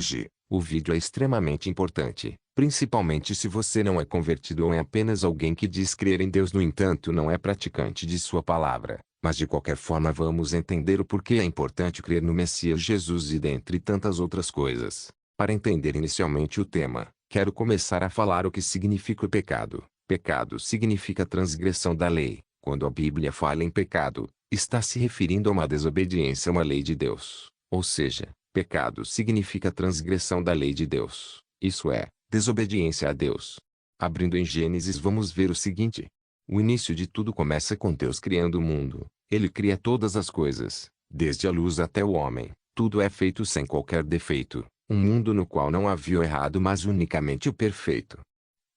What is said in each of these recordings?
Hoje, o vídeo é extremamente importante, principalmente se você não é convertido ou é apenas alguém que diz crer em Deus, no entanto não é praticante de sua palavra. Mas de qualquer forma vamos entender o porquê é importante crer no Messias Jesus e dentre tantas outras coisas. Para entender inicialmente o tema, quero começar a falar o que significa o pecado. Pecado significa transgressão da lei. Quando a Bíblia fala em pecado, está se referindo a uma desobediência a uma lei de Deus. Ou seja, pecado significa transgressão da lei de Deus. Isso é, desobediência a Deus. Abrindo em Gênesis, vamos ver o seguinte. O início de tudo começa com Deus criando o mundo. Ele cria todas as coisas, desde a luz até o homem. Tudo é feito sem qualquer defeito. Um mundo no qual não havia o errado, mas unicamente o perfeito.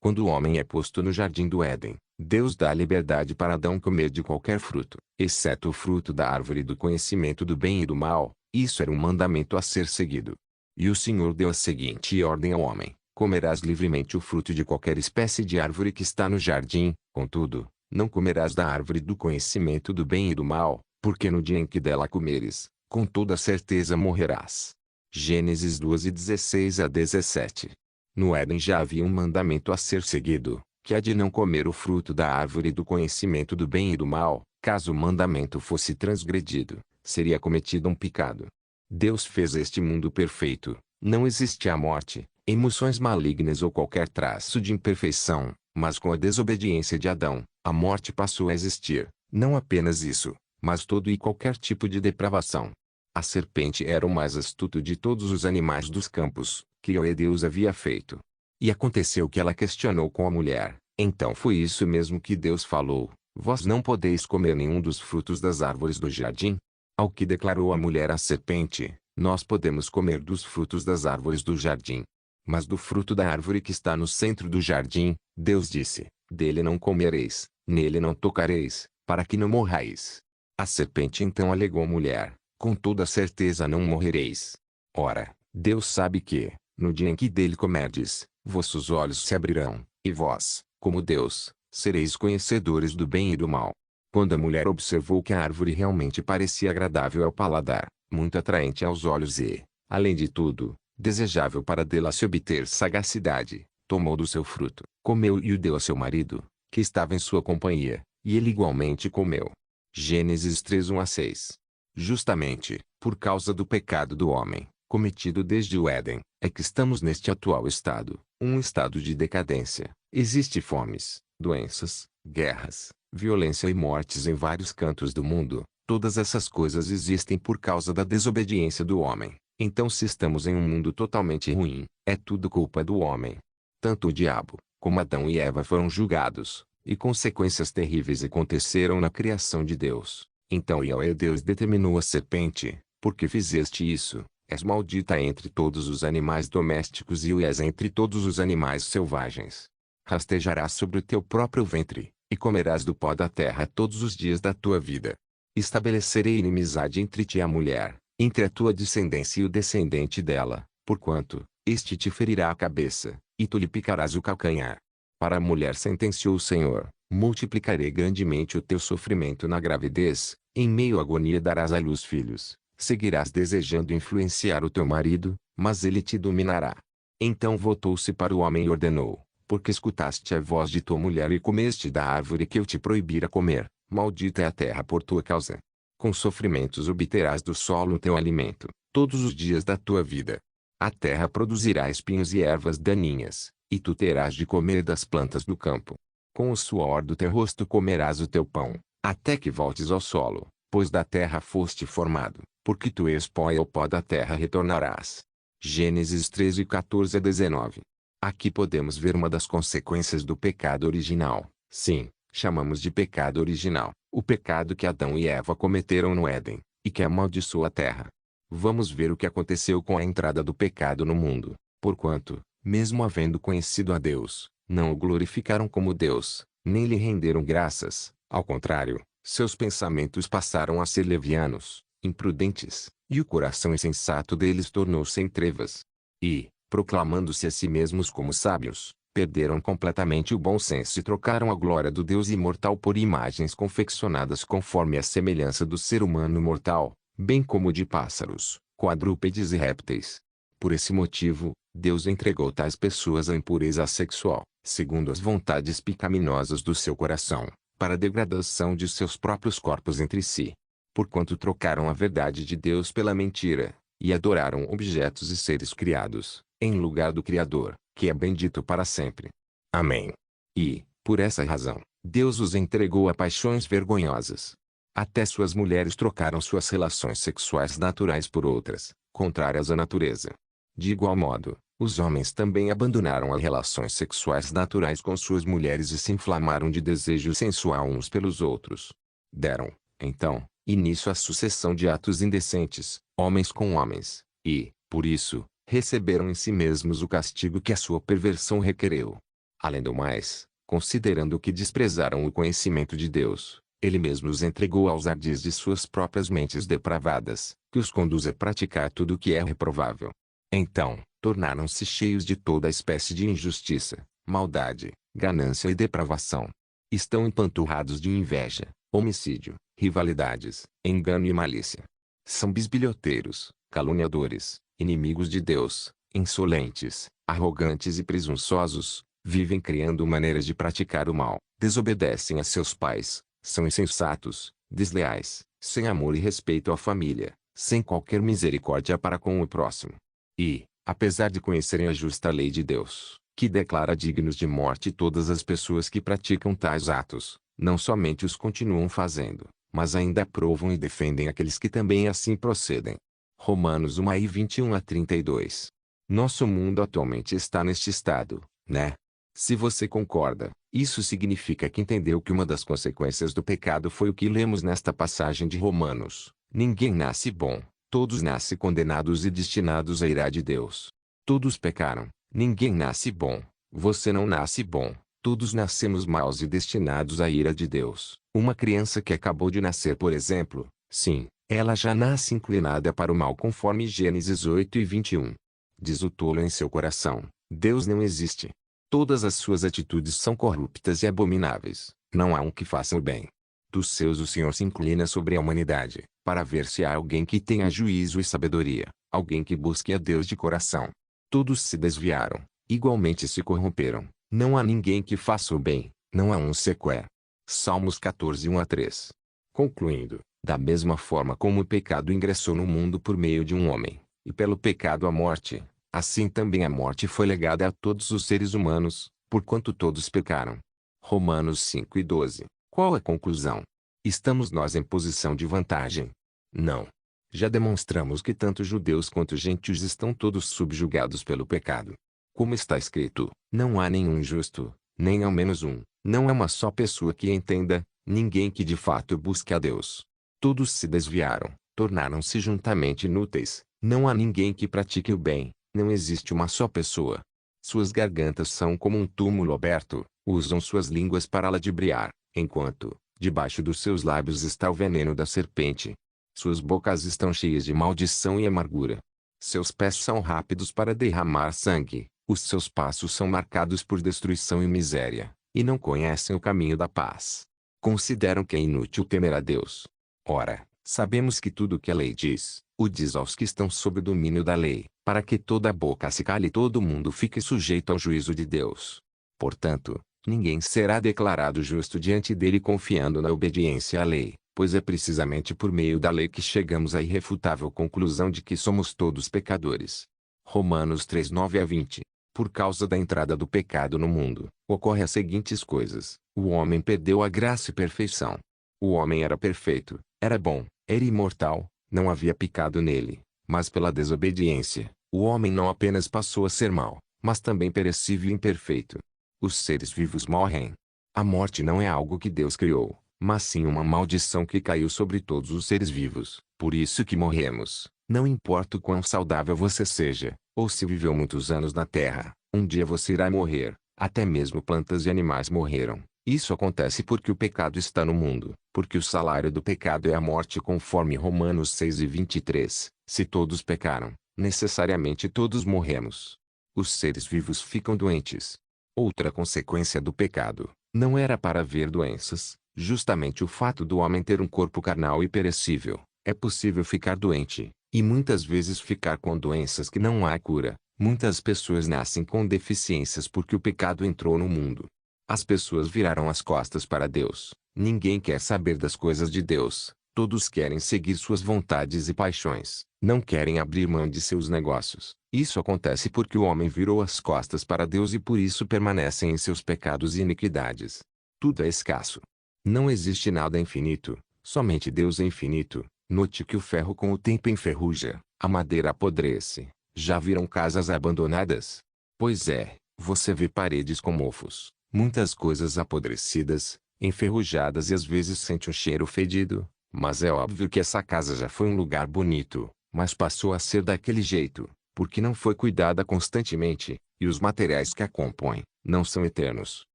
Quando o homem é posto no jardim do Éden, Deus dá liberdade para Adão comer de qualquer fruto, exceto o fruto da árvore do conhecimento do bem e do mal. Isso era um mandamento a ser seguido. E o Senhor deu a seguinte ordem ao homem: comerás livremente o fruto de qualquer espécie de árvore que está no jardim, contudo, não comerás da árvore do conhecimento do bem e do mal, porque no dia em que dela comeres, com toda certeza morrerás. Gênesis 2:16-17. No Éden já havia um mandamento a ser seguido, que é de não comer o fruto da árvore do conhecimento do bem e do mal. Caso o mandamento fosse transgredido, seria cometido um pecado. Deus fez este mundo perfeito. Não existia morte, emoções malignas ou qualquer traço de imperfeição, mas com a desobediência de Adão, a morte passou a existir. Não apenas isso, mas todo e qualquer tipo de depravação. A serpente era o mais astuto de todos os animais dos campos, que Deus havia feito. E aconteceu que ela questionou com a mulher: então foi isso mesmo que Deus falou: vós não podeis comer nenhum dos frutos das árvores do jardim? Ao que declarou a mulher à serpente: nós podemos comer dos frutos das árvores do jardim. Mas do fruto da árvore que está no centro do jardim, Deus disse: dele não comereis, nele não tocareis, para que não morrais. A serpente então alegou à mulher: com toda certeza não morrereis. Ora, Deus sabe que, no dia em que dele comerdes, vossos olhos se abrirão, e vós, como Deus, sereis conhecedores do bem e do mal. Quando a mulher observou que a árvore realmente parecia agradável ao paladar, muito atraente aos olhos e, além de tudo, desejável para dela se obter sagacidade, tomou do seu fruto, comeu e o deu a seu marido, que estava em sua companhia, e ele igualmente comeu. Gênesis 3:1-6. Justamente, por causa do pecado do homem, cometido desde o Éden, é que estamos neste atual estado, um estado de decadência. Existem fomes, doenças, guerras, violência e mortes em vários cantos do mundo. Todas essas coisas existem por causa da desobediência do homem. Então, se estamos em um mundo totalmente ruim, é tudo culpa do homem. Tanto o diabo, como Adão e Eva foram julgados, e consequências terríveis aconteceram na criação de Deus. Então Deus determinou à serpente: porque fizeste isso, és maldita entre todos os animais domésticos e és entre todos os animais selvagens. Rastejarás sobre o teu próprio ventre, e comerás do pó da terra todos os dias da tua vida. Estabelecerei inimizade entre ti e a mulher, entre a tua descendência e o descendente dela, porquanto, este te ferirá a cabeça, e tu lhe picarás o calcanhar. Para a mulher sentenciou o Senhor: multiplicarei grandemente o teu sofrimento na gravidez, em meio à agonia darás à luz filhos, seguirás desejando influenciar o teu marido, mas ele te dominará. Então voltou-se para o homem e ordenou: porque escutaste a voz de tua mulher e comeste da árvore que eu te proibira comer, maldita é a terra por tua causa. Com sofrimentos obterás do solo o teu alimento, todos os dias da tua vida. A terra produzirá espinhos e ervas daninhas, e tu terás de comer das plantas do campo. Com o suor do teu rosto comerás o teu pão, até que voltes ao solo, pois da terra foste formado, porque tu és pó e ao pó da terra retornarás. Gênesis 13:14-19. Aqui podemos ver uma das consequências do pecado original. Sim, chamamos de pecado original, o pecado que Adão e Eva cometeram no Éden, e que amaldiçoou a terra. Vamos ver o que aconteceu com a entrada do pecado no mundo. Porquanto, mesmo havendo conhecido a Deus, não o glorificaram como Deus, nem lhe renderam graças. Ao contrário, seus pensamentos passaram a ser levianos, imprudentes, e o coração insensato deles tornou-se em trevas. E, proclamando-se a si mesmos como sábios, perderam completamente o bom senso e trocaram a glória do Deus imortal por imagens confeccionadas conforme a semelhança do ser humano mortal, bem como de pássaros, quadrúpedes e répteis. Por esse motivo, Deus entregou tais pessoas à impureza sexual, segundo as vontades pecaminosas do seu coração, para a degradação de seus próprios corpos entre si. Porquanto trocaram a verdade de Deus pela mentira, e adoraram objetos e seres criados, em lugar do Criador, que é bendito para sempre. Amém. E, por essa razão, Deus os entregou a paixões vergonhosas. Até suas mulheres trocaram suas relações sexuais naturais por outras, contrárias à natureza. De igual modo, os homens também abandonaram as relações sexuais naturais com suas mulheres e se inflamaram de desejo sensual uns pelos outros. Deram, então, início à sucessão de atos indecentes, homens com homens, e, por isso, receberam em si mesmos o castigo que a sua perversão requereu. Além do mais, considerando que desprezaram o conhecimento de Deus, ele mesmo os entregou aos ardis de suas próprias mentes depravadas, que os conduz a praticar tudo o que é reprovável. Então, tornaram-se cheios de toda a espécie de injustiça, maldade, ganância e depravação. Estão empanturrados de inveja, homicídio, rivalidades, engano e malícia. São bisbilhoteiros, caluniadores, inimigos de Deus, insolentes, arrogantes e presunçosos, vivem criando maneiras de praticar o mal, desobedecem a seus pais, são insensatos, desleais, sem amor e respeito à família, sem qualquer misericórdia para com o próximo. E, apesar de conhecerem a justa lei de Deus, que declara dignos de morte todas as pessoas que praticam tais atos, não somente os continuam fazendo, mas ainda aprovam e defendem aqueles que também assim procedem. Romanos 1:21-32. Nosso mundo atualmente está neste estado, né? Se você concorda, isso significa que entendeu que uma das consequências do pecado foi o que lemos nesta passagem de Romanos. Ninguém nasce bom, todos nascem condenados e destinados à ira de Deus. Todos pecaram, ninguém nasce bom, você não nasce bom, todos nascemos maus e destinados à ira de Deus. Uma criança que acabou de nascer, por exemplo, sim, ela já nasce inclinada para o mal conforme Gênesis 8:21. Diz o tolo em seu coração, Deus não existe. Todas as suas atitudes são corruptas e abomináveis, não há um que faça o bem. Dos seus o Senhor se inclina sobre a humanidade, para ver se há alguém que tenha juízo e sabedoria, alguém que busque a Deus de coração. Todos se desviaram, igualmente se corromperam, não há ninguém que faça o bem, não há um sequer. Salmos 14:1-3. Concluindo, da mesma forma como o pecado ingressou no mundo por meio de um homem, e pelo pecado a morte, assim também a morte foi legada a todos os seres humanos, porquanto todos pecaram. Romanos 5:12. Qual a conclusão? Estamos nós em posição de vantagem? Não. Já demonstramos que tanto judeus quanto gentios estão todos subjugados pelo pecado. Como está escrito, não há nenhum justo, nem ao menos um, não há uma só pessoa que entenda, ninguém que de fato busque a Deus. Todos se desviaram, tornaram-se juntamente inúteis, não há ninguém que pratique o bem. Não existe uma só pessoa. Suas gargantas são como um túmulo aberto, usam suas línguas para ludibriar, enquanto, debaixo dos seus lábios está o veneno da serpente. Suas bocas estão cheias de maldição e amargura. Seus pés são rápidos para derramar sangue, os seus passos são marcados por destruição e miséria, e não conhecem o caminho da paz. Consideram que é inútil temer a Deus. Ora, sabemos que tudo o que a lei diz, o diz aos que estão sob o domínio da lei, para que toda a boca se cale e todo mundo fique sujeito ao juízo de Deus. Portanto, ninguém será declarado justo diante dele confiando na obediência à lei, pois é precisamente por meio da lei que chegamos à irrefutável conclusão de que somos todos pecadores. Romanos 3:9-20. Por causa da entrada do pecado no mundo, ocorre as seguintes coisas: o homem perdeu a graça e perfeição. O homem era perfeito, era bom, era imortal, não havia pecado nele, mas pela desobediência, o homem não apenas passou a ser mau, mas também perecível e imperfeito. Os seres vivos morrem. A morte não é algo que Deus criou, mas sim uma maldição que caiu sobre todos os seres vivos. Por isso que morremos. Não importa o quão saudável você seja, ou se viveu muitos anos na terra, um dia você irá morrer. Até mesmo plantas e animais morreram. Isso acontece porque o pecado está no mundo, porque o salário do pecado é a morte conforme Romanos 6:23. Se todos pecaram, necessariamente todos morremos. Os seres vivos ficam doentes. Outra consequência do pecado, não era para haver doenças, justamente o fato do homem ter um corpo carnal e perecível, é possível ficar doente, e muitas vezes ficar com doenças que não há cura. Muitas pessoas nascem com deficiências porque o pecado entrou no mundo. As pessoas viraram as costas para Deus. Ninguém quer saber das coisas de Deus. Todos querem seguir suas vontades e paixões. Não querem abrir mão de seus negócios. Isso acontece porque o homem virou as costas para Deus e por isso permanecem em seus pecados e iniquidades. Tudo é escasso. Não existe nada infinito. Somente Deus é infinito. Note que o ferro com o tempo enferruja, a madeira apodrece. Já viram casas abandonadas? Pois é, você vê paredes com mofos, muitas coisas apodrecidas, enferrujadas e às vezes sente um cheiro fedido. Mas é óbvio que essa casa já foi um lugar bonito, mas passou a ser daquele jeito, porque não foi cuidada constantemente, e os materiais que a compõem não são eternos.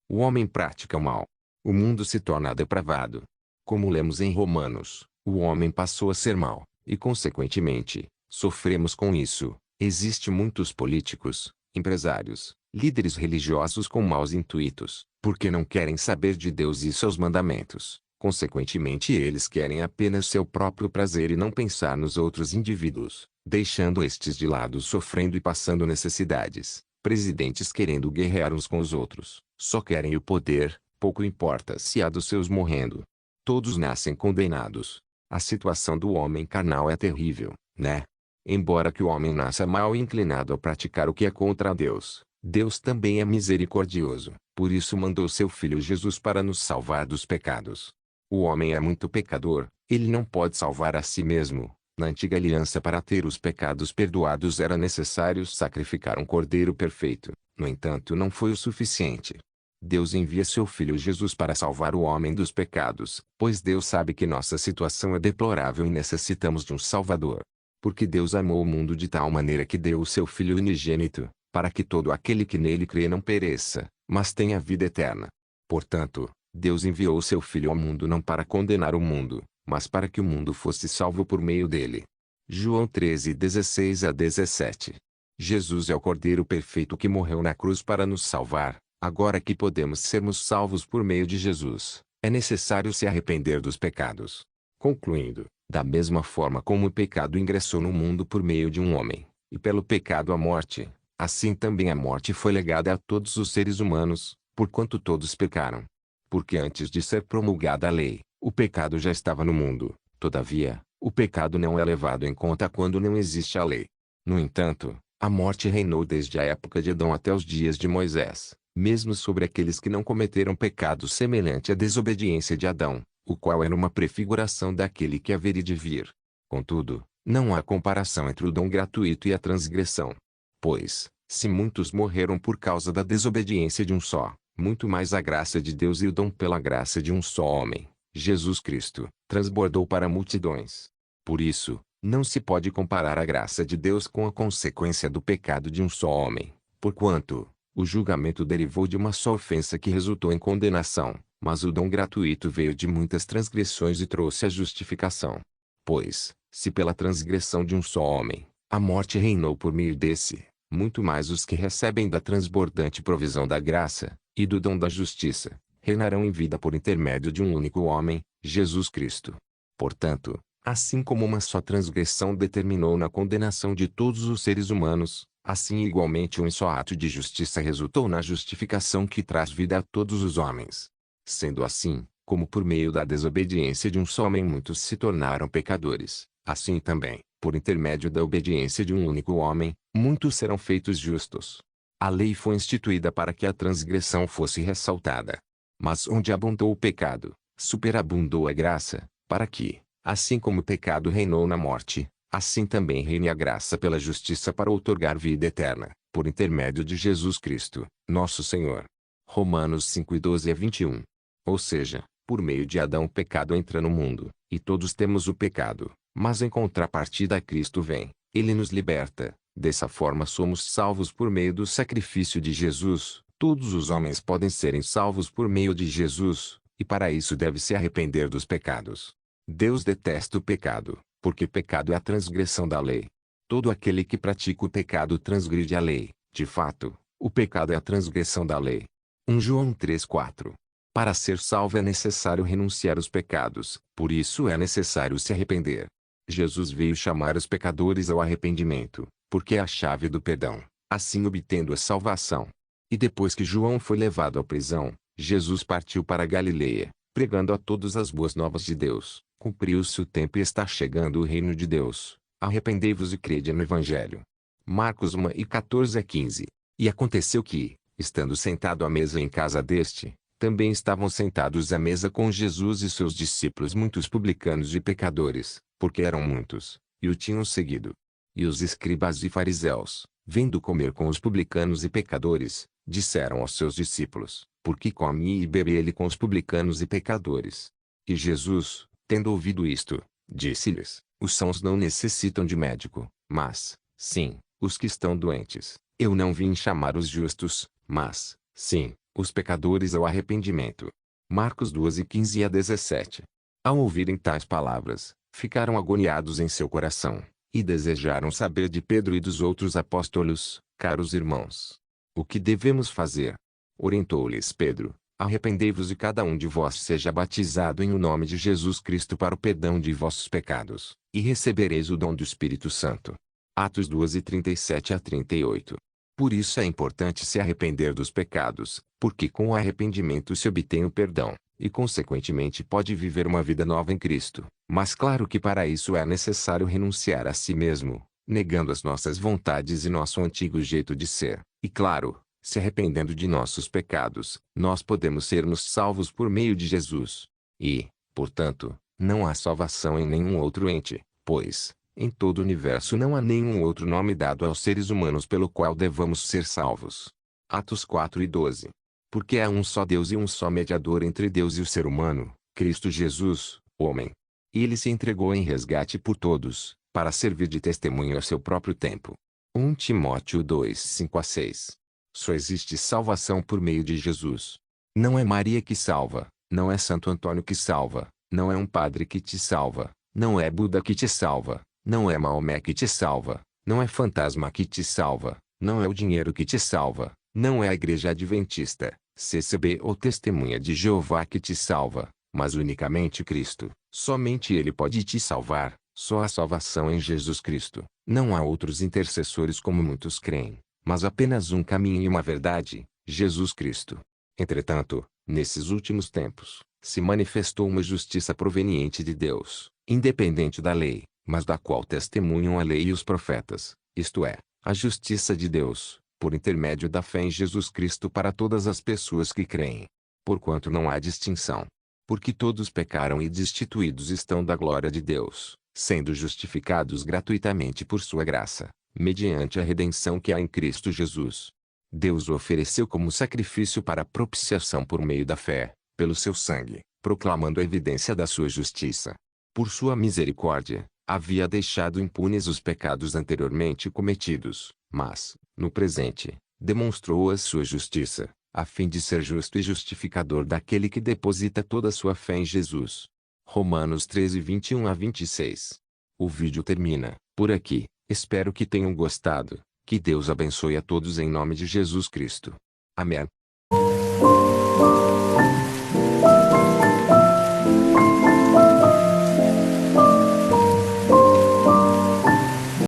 O homem pratica o mal. O mundo se torna depravado. Como lemos em Romanos, o homem passou a ser mau, e consequentemente, sofremos com isso. Existem muitos políticos, empresários, líderes religiosos com maus intuitos, porque não querem saber de Deus e seus mandamentos. Consequentemente eles querem apenas seu próprio prazer e não pensar nos outros indivíduos, deixando estes de lado sofrendo e passando necessidades. Presidentes querendo guerrear uns com os outros, só querem o poder, pouco importa se há dos seus morrendo. Todos nascem condenados. A situação do homem carnal é terrível, né? Embora que o homem nasça mal e inclinado a praticar o que é contra Deus, Deus também é misericordioso, por isso mandou seu Filho Jesus para nos salvar dos pecados. O homem é muito pecador, ele não pode salvar a si mesmo. Na antiga aliança para ter os pecados perdoados era necessário sacrificar um cordeiro perfeito. No entanto não foi o suficiente. Deus envia seu Filho Jesus para salvar o homem dos pecados, pois Deus sabe que nossa situação é deplorável e necessitamos de um Salvador. Porque Deus amou o mundo de tal maneira que deu o seu Filho unigênito, para que todo aquele que nele crê não pereça, mas tenha vida eterna. Portanto, Deus enviou seu Filho ao mundo não para condenar o mundo, mas para que o mundo fosse salvo por meio dele. João 13:16-17. Jesus é o Cordeiro perfeito que morreu na cruz para nos salvar. Agora que podemos sermos salvos por meio de Jesus, é necessário se arrepender dos pecados. Concluindo, da mesma forma como o pecado ingressou no mundo por meio de um homem, e pelo pecado a morte, assim também a morte foi legada a todos os seres humanos, porquanto todos pecaram. Porque antes de ser promulgada a lei, o pecado já estava no mundo. Todavia, o pecado não é levado em conta quando não existe a lei. No entanto, a morte reinou desde a época de Adão até os dias de Moisés, mesmo sobre aqueles que não cometeram pecado semelhante à desobediência de Adão, o qual era uma prefiguração daquele que haveria de vir. Contudo, não há comparação entre o dom gratuito e a transgressão. Pois, se muitos morreram por causa da desobediência de um só, muito mais a graça de Deus e o dom pela graça de um só homem, Jesus Cristo, transbordou para multidões. Por isso, não se pode comparar a graça de Deus com a consequência do pecado de um só homem, porquanto o julgamento derivou de uma só ofensa que resultou em condenação, mas o dom gratuito veio de muitas transgressões e trouxe a justificação. Pois, se pela transgressão de um só homem, a morte reinou por meio desse, muito mais os que recebem da transbordante provisão da graça, e do dom da justiça, reinarão em vida por intermédio de um único homem, Jesus Cristo. Portanto, assim como uma só transgressão determinou na condenação de todos os seres humanos, assim igualmente um só ato de justiça resultou na justificação que traz vida a todos os homens. Sendo assim, como por meio da desobediência de um só homem muitos se tornaram pecadores, assim também, por intermédio da obediência de um único homem, muitos serão feitos justos. A lei foi instituída para que a transgressão fosse ressaltada. Mas onde abundou o pecado, superabundou a graça, para que, assim como o pecado reinou na morte, assim também reine a graça pela justiça para outorgar vida eterna, por intermédio de Jesus Cristo, nosso Senhor. Romanos 5:12-21. Ou seja, por meio de Adão o pecado entra no mundo, e todos temos o pecado, mas em contrapartida Cristo vem, ele nos liberta. Dessa forma somos salvos por meio do sacrifício de Jesus. Todos os homens podem serem salvos por meio de Jesus, e para isso deve se arrepender dos pecados. Deus detesta o pecado, porque pecado é a transgressão da lei. Todo aquele que pratica o pecado transgride a lei. De fato, o pecado é a transgressão da lei. 1 João 3:4. Para ser salvo é necessário renunciar aos pecados, por isso é necessário se arrepender. Jesus veio chamar os pecadores ao arrependimento, porque é a chave do perdão, assim obtendo a salvação. E depois que João foi levado à prisão, Jesus partiu para a Galileia, pregando a todos as boas novas de Deus. Cumpriu-se o tempo e está chegando o reino de Deus. Arrependei-vos e crede no Evangelho. Marcos 1 e 14 a 15. E aconteceu que, estando sentado à mesa em casa deste, também estavam sentados à mesa com Jesus e seus discípulos muitos publicanos e pecadores, porque eram muitos, e o tinham seguido. E os escribas e fariseus, vendo comer com os publicanos e pecadores, disseram aos seus discípulos: por que come e bebe ele com os publicanos e pecadores? E Jesus, tendo ouvido isto, disse-lhes: os sãos não necessitam de médico, mas, sim, os que estão doentes. Eu não vim chamar os justos, mas, sim, os pecadores ao arrependimento. Marcos 12, 15 a 17. Ao ouvirem tais palavras, ficaram agoniados em seu coração, e desejaram saber de Pedro e dos outros apóstolos: caros irmãos, o que devemos fazer? Orientou-lhes Pedro: arrependei-vos e cada um de vós seja batizado em o nome de Jesus Cristo para o perdão de vossos pecados, e recebereis o dom do Espírito Santo. Atos 12, 37 a 38. Por isso é importante se arrepender dos pecados, porque com o arrependimento se obtém o perdão, e consequentemente pode viver uma vida nova em Cristo. Mas claro que para isso é necessário renunciar a si mesmo, negando as nossas vontades e nosso antigo jeito de ser. E claro, se arrependendo de nossos pecados, nós podemos sermos salvos por meio de Jesus. E, portanto, não há salvação em nenhum outro ente, pois, em todo o universo não há nenhum outro nome dado aos seres humanos pelo qual devamos ser salvos. Atos 4 e 12. Porque há um só Deus e um só mediador entre Deus e o ser humano, Cristo Jesus, homem. E ele se entregou em resgate por todos, para servir de testemunho a seu próprio tempo. 1 Timóteo 2, 5 a 6. Só existe salvação por meio de Jesus. Não é Maria que salva, não é Santo Antônio que salva, não é um padre que te salva, não é Buda que te salva, não é Maomé que te salva, não é fantasma que te salva, não é o dinheiro que te salva, não é a Igreja Adventista, CCB ou Testemunha de Jeová que te salva, mas unicamente Cristo. Somente Ele pode te salvar, só há salvação em Jesus Cristo. Não há outros intercessores como muitos creem, mas apenas um caminho e uma verdade, Jesus Cristo. Entretanto, nesses últimos tempos, se manifestou uma justiça proveniente de Deus, independente da lei, mas da qual testemunham a lei e os profetas, isto é, a justiça de Deus, por intermédio da fé em Jesus Cristo para todas as pessoas que creem. Porquanto não há distinção. Porque todos pecaram e destituídos estão da glória de Deus, sendo justificados gratuitamente por sua graça, mediante a redenção que há em Cristo Jesus. Deus o ofereceu como sacrifício para propiciação por meio da fé, pelo seu sangue, proclamando a evidência da sua justiça. Por sua misericórdia, havia deixado impunes os pecados anteriormente cometidos, mas, no presente, demonstrou a sua justiça, a fim de ser justo e justificador daquele que deposita toda a sua fé em Jesus. Romanos 13, 21 a 26. O vídeo termina por aqui. Espero que tenham gostado. Que Deus abençoe a todos em nome de Jesus Cristo. Amém.